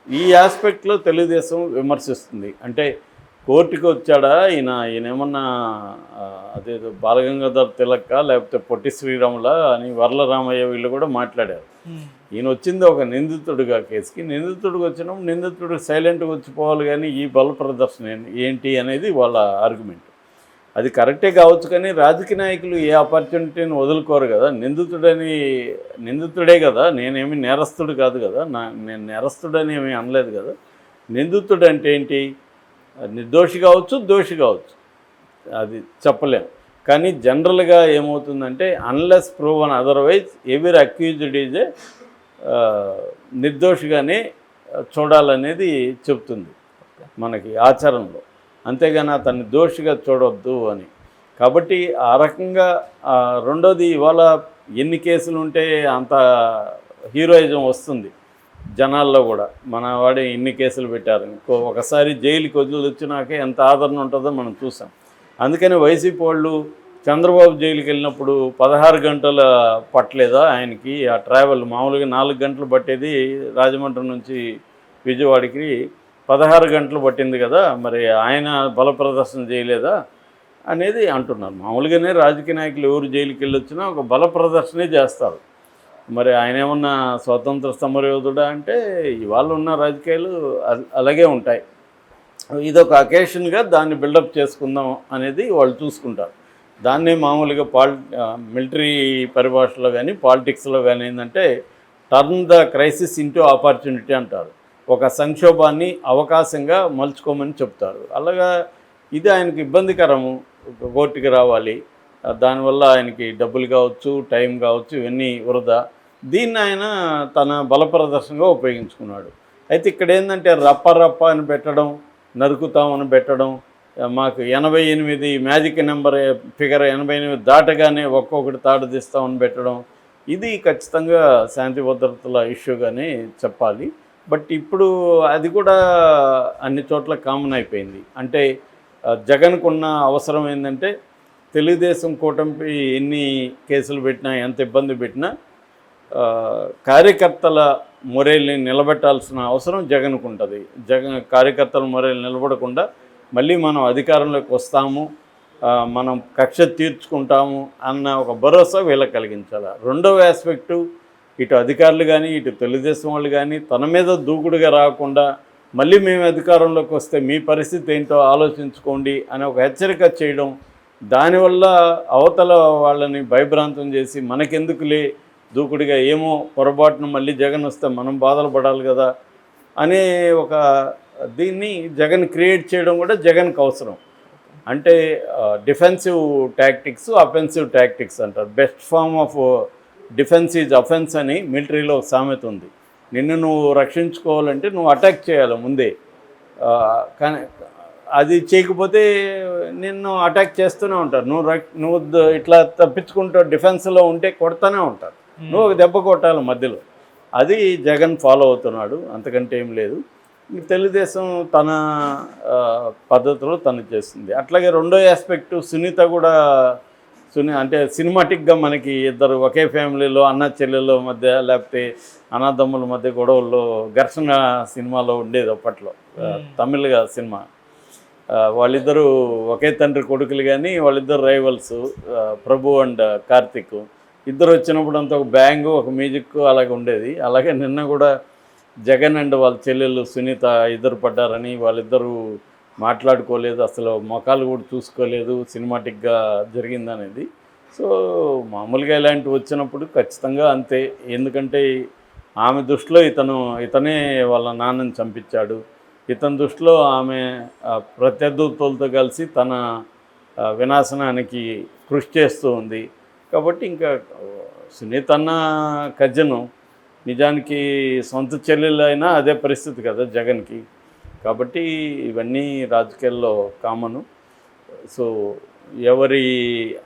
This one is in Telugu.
ఈ ఆస్పెక్ట్లో తెలుగుదేశం విమర్శిస్తుంది. అంటే కోర్టుకి వచ్చాడా ఈయనేమన్నా అదేదో బాలగంగాధర్ తిలక్క లేకపోతే పొట్టి శ్రీరాములా అని వర్లరామయ్య వీళ్ళు కూడా మాట్లాడారు. ఈయన వచ్చింది ఒక నిందితుడిగా కేసుకి. నిందితుడికి వచ్చినప్పుడు నిందితుడు సైలెంట్గా వచ్చిపోవాలి, కానీ ఈ బల ప్రదర్శన ఏంటి అనేది వాళ్ళ ఆర్గ్యుమెంట్. అది కరెక్టే కావచ్చు, కానీ రాజకీయ నాయకులు ఏ ఆపర్చునిటీని వదులుకోరు కదా. నిందితుడే కదా, నేనేమి నేరస్తుడు కాదు కదా, నేను నేరస్తుడని ఏమీ అనలేదు కదా. నిందితుడు అంటే ఏంటి? నిర్దోషి కావచ్చు, దోషి కావచ్చు, అది చెప్పలేం. కానీ జనరల్గా ఏమవుతుందంటే అన్లెస్ ప్రూవన్ అదర్వైజ్ ఎవరి అక్యూజ్డ్ ఈజ్ ఏ నిర్దోషిగానే చూడాలనేది చెప్తుంది మనకి ఆచరణలో. అంతేగాని అతన్ని దోషిగా చూడవద్దు అని. కాబట్టి ఆ రకంగా రెండోది, ఇవాళ ఎన్ని కేసులు ఉంటే అంత హీరోయిజం వస్తుంది జనాల్లో కూడా. మన వాడే ఇన్ని కేసులు పెట్టారు, ఒకసారి జైలుకి వచ్చినాకే ఎంత ఆదరణ ఉంటుందో మనం చూసాం. అందుకని వైసీపీ వాళ్ళు చంద్రబాబు జైలుకి వెళ్ళినప్పుడు 16 గంటల పట్టలేదా ఆయనకి ఆ ట్రావెల్? మామూలుగా 4 గంటలు పట్టేది రాజమండ్రి నుంచి విజయవాడకి 16 గంటలు పట్టింది కదా, మరి ఆయన బల ప్రదర్శన చేయలేదా అనేది అంటున్నారు. మామూలుగానే రాజకీయ నాయకులు ఎవరు జైలుకి వెళ్ళొచ్చినా ఒక బల ప్రదర్శనే చేస్తారు. మరి ఆయన ఏమన్నా స్వతంత్ర సమరయోధుడా అంటే ఇవాళ ఉన్న రాజకీయాలు అలాగే ఉంటాయి. ఇదొక అకేషన్గా దాన్ని బిల్డప్ చేసుకుందాం అనేది వాళ్ళు చూసుకుంటారు. దాన్నే మామూలుగా మిలిటరీ పరిభాషలో కానీ పాలిటిక్స్లో కానీ ఏంటంటే turn the crisis into opportunity అంటారు. ఒక సంక్షోభాన్ని అవకాశంగా మలుచుకోమని చెప్తారు. అలాగా ఇది ఆయనకు ఇబ్బందికరము. కోర్టుకి రావాలి, దానివల్ల ఆయనకి డబ్బులు కావచ్చు, టైం కావచ్చు, ఇవన్నీ వృధా. దీన్ని ఆయన తన బల ప్రదర్శనగా ఉపయోగించుకున్నాడు. అయితే ఇక్కడ ఏంటంటే రప్ప అని పెట్టడం, నరుకుతామని పెట్టడం, మాకు 88 మ్యాజిక్ నెంబర్ ఫిగర్ 88 దాటగానే ఒక్కొక్కటి తాడు తీస్తామని పెట్టడం, ఇది ఖచ్చితంగా శాంతి భద్రతల ఇష్యూగానే చెప్పాలి. బట్ ఇప్పుడు అది కూడా అన్ని చోట్ల కామన్ అయిపోయింది. అంటే జగన్కున్న అవసరం ఏంటంటే తెలుగుదేశం కూటమిపై ఎన్ని కేసులు పెట్టినా, ఎంత ఇబ్బంది పెట్టినా కార్యకర్తల మొరేల్ని నిలబెట్టాల్సిన అవసరం జగన్కు ఉంటుంది. కార్యకర్తల మొరేలు నిలబడకుండా మళ్ళీ మనం అధికారంలోకి వస్తాము, మనం కక్ష తీర్చుకుంటాము అన్న ఒక భరోసా వీళ్ళకి కలిగించాలి. రెండవ ఆస్పెక్టు, ఇటు అధికారులు కానీ ఇటు తెలుగుదేశం వాళ్ళు కానీ తన మీద దూకుడుగా రాకుండా మళ్ళీ మేము అధికారంలోకి వస్తే మీ పరిస్థితి ఏంటో ఆలోచించుకోండి అని ఒక హెచ్చరిక చేయడం, దానివల్ల అవతల వాళ్ళని భయభ్రాంతం చేసి మనకెందుకులే దూకుడిగా, ఏమో పొరపాటున మళ్ళీ జగన్ వస్తే మనం బాధలు పడాలి కదా అనే ఒక దీన్ని జగన్ క్రియేట్ చేయడం కూడా జగన్కి అవసరం. అంటే డిఫెన్సివ్ టాక్టిక్స్, అఫెన్సివ్ టాక్టిక్స్ అంటారు. Best form of defence is offence అని మిలిటరీలో ఒక సామెత ఉంది. నిన్ను నువ్వు రక్షించుకోవాలంటే నువ్వు అటాక్ చేయాలి ముందే. కానీ అది చేయకపోతే నిన్ను అటాక్ చేస్తూనే ఉంటారు. నువ్వు ఇట్లా తప్పించుకుంటూ డిఫెన్స్లో ఉంటే కొడతానే ఉంటారు. నువ్వు ఒక దెబ్బ కొట్టాలి మధ్యలో. అది జగన్ ఫాలో అవుతున్నాడు, అంతకంటే ఏం లేదు. తెలుగుదేశం తన పద్ధతిలో తను చేస్తుంది. అట్లాగే రెండో ఆస్పెక్టు, సునీత కూడా అంటే సినిమాటిక్గా మనకి ఇద్దరు ఒకే ఫ్యామిలీలో అన్న చెల్లెల మధ్య లేకపోతే అన్నదమ్ముల మధ్య గొడవల్లో ఘర్షణ సినిమాలో ఉండేది అప్పట్లో, తమిళగా సినిమా. వాళ్ళిద్దరూ ఒకే తండ్రి కొడుకులు, కానీ వాళ్ళిద్దరు రైవల్స్, ప్రభు అండ్ కార్తిక్. ఇద్దరు వచ్చినప్పుడు అంతా ఒక బ్యాంగు, ఒక మ్యూజిక్ అలాగే ఉండేది. అలాగే నిన్న కూడా జగన్ అండ్ వాళ్ళ చెల్లెళ్ళు సునీత ఇద్దరు పడ్డారని, వాళ్ళిద్దరూ మాట్లాడుకోలేదు, అసలు మొఖాలు కూడా చూసుకోలేదు, సినిమాటిక్గా జరిగిందనేది. సో మామూలుగా ఇలాంటివి వచ్చినప్పుడు ఖచ్చితంగా అంతే. ఎందుకంటే ఆమె దృష్టిలో ఇతనే వాళ్ళ నాన్నని చంపించాడు, ఇతని దృష్టిలో ఆమె ప్రత్యర్థులతో కలిసి తన వినాశనానికి కృషి చేస్తూ ఉంది. కాబట్టి ఇంకా సునీత అన్న కజిను, నిజానికి సొంత చెల్లెలు అయినా అదే పరిస్థితి కదా జగన్కి. కాబట్టి ఇవన్నీ రాజకీయాల్లో కామను. సో ఎవరి